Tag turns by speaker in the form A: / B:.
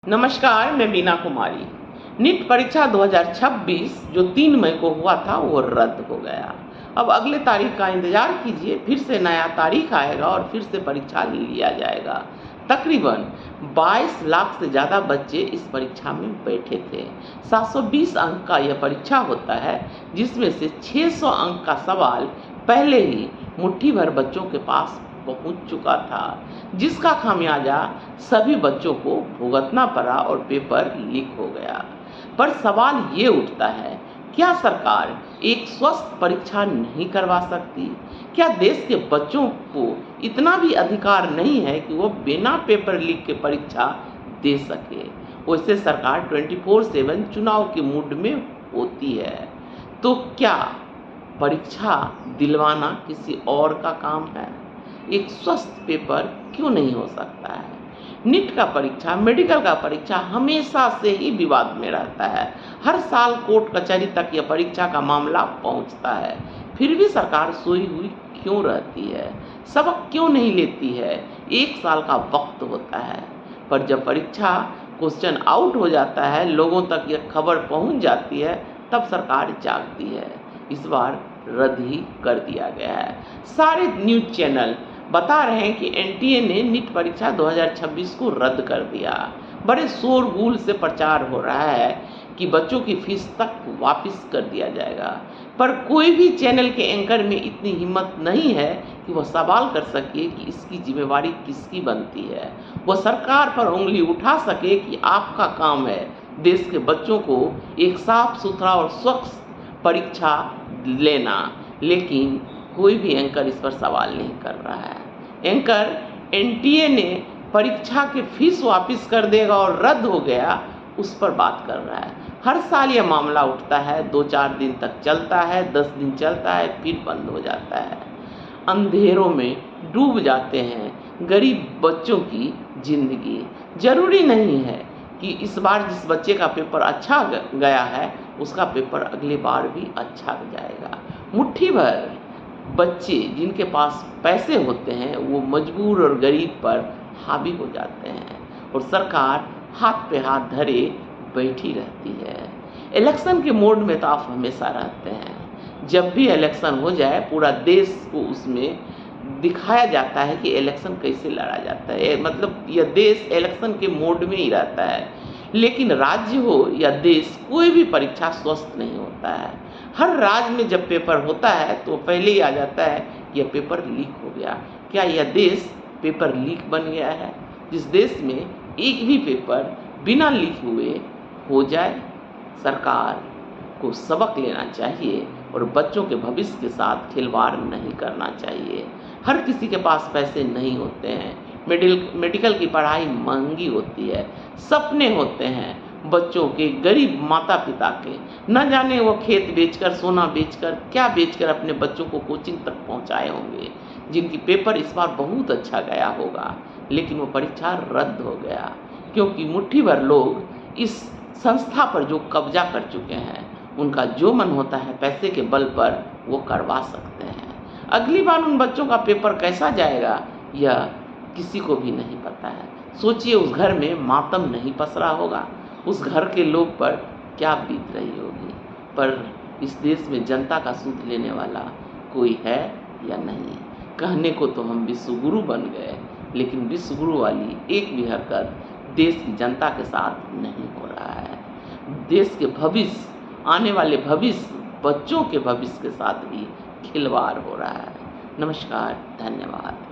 A: नमस्कार, मैं बीना कुमारी। नीट परीक्षा 2026 जो 3 मई को हुआ था वो रद्द हो गया। अब अगले तारीख का इंतजार कीजिए, फिर से नया तारीख आएगा और फिर से परीक्षा लिया जाएगा। तकरीबन 22 लाख से ज़्यादा बच्चे इस परीक्षा में बैठे थे। 720 अंक का यह परीक्षा होता है, जिसमें से 600 अंक का सवाल पहले ही मुट्ठी भर बच्चों के पास पहुंच चुका था, जिसका खामियाजा सभी बच्चों को भुगतना पड़ा और पेपर लीक हो गया। पर सवाल ये उठता है, क्या सरकार एक स्वस्थ परीक्षा नहीं करवा सकती? क्या देश के बच्चों को इतना भी अधिकार नहीं है कि वो बिना पेपर लीक के परीक्षा दे सके? वैसे सरकार 24/7 चुनाव के मूड में होती है, तो क्या परीक्षा दिलवाना किसी और का काम है? एक स्वस्थ पेपर क्यों नहीं हो सकता है? नीट का परीक्षा, मेडिकल का परीक्षा हमेशा से ही विवाद में रहता है। हर साल कोर्ट कचहरी तक यह परीक्षा का मामला पहुंचता है। फिर भी सरकार सोई हुई क्यों रहती है? सबक क्यों नहीं लेती है? 1 साल का वक्त होता है, पर जब परीक्षा क्वेश्चन आउट हो जाता है, लोगों तक यह खबर पहुंच जाती है, तब सरकार जागती है। इस बार रद्द ही कर दिया गया है। सारे न्यूज चैनल बता रहे हैं कि एनटीए ने नीट परीक्षा 2026 को रद्द कर दिया। बड़े शोरगुल से प्रचार हो रहा है कि बच्चों की फीस तक वापस कर दिया जाएगा, पर कोई भी चैनल के एंकर में इतनी हिम्मत नहीं है कि वह सवाल कर सके कि इसकी जिम्मेवारी किसकी बनती है। वह सरकार पर उंगली उठा सके कि आपका काम है देश के बच्चों को एक साफ सुथरा और स्वच्छ परीक्षा लेना, लेकिन कोई भी एंकर इस पर सवाल नहीं कर रहा है। एंकर एनटीए ने परीक्षा के फीस वापस कर देगा और रद्द हो गया, उस पर बात कर रहा है। हर साल यह मामला उठता है, 2-4 दिन तक चलता है, 10 दिन चलता है, फिर बंद हो जाता है। अंधेरों में डूब जाते हैं गरीब बच्चों की जिंदगी। जरूरी नहीं है कि इस बार जिस बच्चे का पेपर अच्छा गया है, उसका पेपर अगली बार भी अच्छा जाएगा। मुट्ठी भर बच्चे जिनके पास पैसे होते हैं, वो मजबूर और गरीब पर हावी हो जाते हैं और सरकार हाथ पे हाथ धरे बैठी रहती है। इलेक्शन के मोड में तो आप हमेशा रहते हैं। जब भी इलेक्शन हो जाए, पूरा देश को उसमें दिखाया जाता है कि इलेक्शन कैसे लड़ा जाता है। मतलब यह देश इलेक्शन के मोड में ही रहता है। लेकिन राज्य हो या देश, कोई भी परीक्षा स्वस्थ नहीं होता है। हर राज्य में जब पेपर होता है तो पहले ही आ जाता है कि यह पेपर लीक हो गया। क्या यह देश पेपर लीक बन गया है? जिस देश में एक भी पेपर बिना लीक हुए हो जाए? सरकार को सबक लेना चाहिए और बच्चों के भविष्य के साथ खिलवाड़ नहीं करना चाहिए। हर किसी के पास पैसे नहीं होते हैं। मेडिकल की पढ़ाई महंगी होती है। सपने होते हैं बच्चों के, गरीब माता पिता के। न जाने वो खेत बेचकर, सोना बेचकर, क्या बेचकर अपने बच्चों को कोचिंग तक पहुंचाए होंगे, जिनकी पेपर इस बार बहुत अच्छा गया होगा, लेकिन वो परीक्षा रद्द हो गया क्योंकि मुट्ठी भर लोग इस संस्था पर जो कब्जा कर चुके हैं, उनका जो मन होता है पैसे के बल पर वो करवा सकते हैं। अगली बार उन बच्चों का पेपर कैसा जाएगा, यह किसी को भी नहीं पता है। सोचिए, उस घर में मातम नहीं पसरा होगा, उस घर के लोग पर क्या बीत रही होगी। पर इस देश में जनता का सूद लेने वाला कोई है या नहीं? कहने को तो हम विश्वगुरु बन गए, लेकिन विश्वगुरु वाली एक भी हरकत देश की जनता के साथ नहीं हो रहा है। देश के भविष्य, आने वाले भविष्य, बच्चों के भविष्य के साथ भी खिलवाड़ हो रहा है। नमस्कार, धन्यवाद।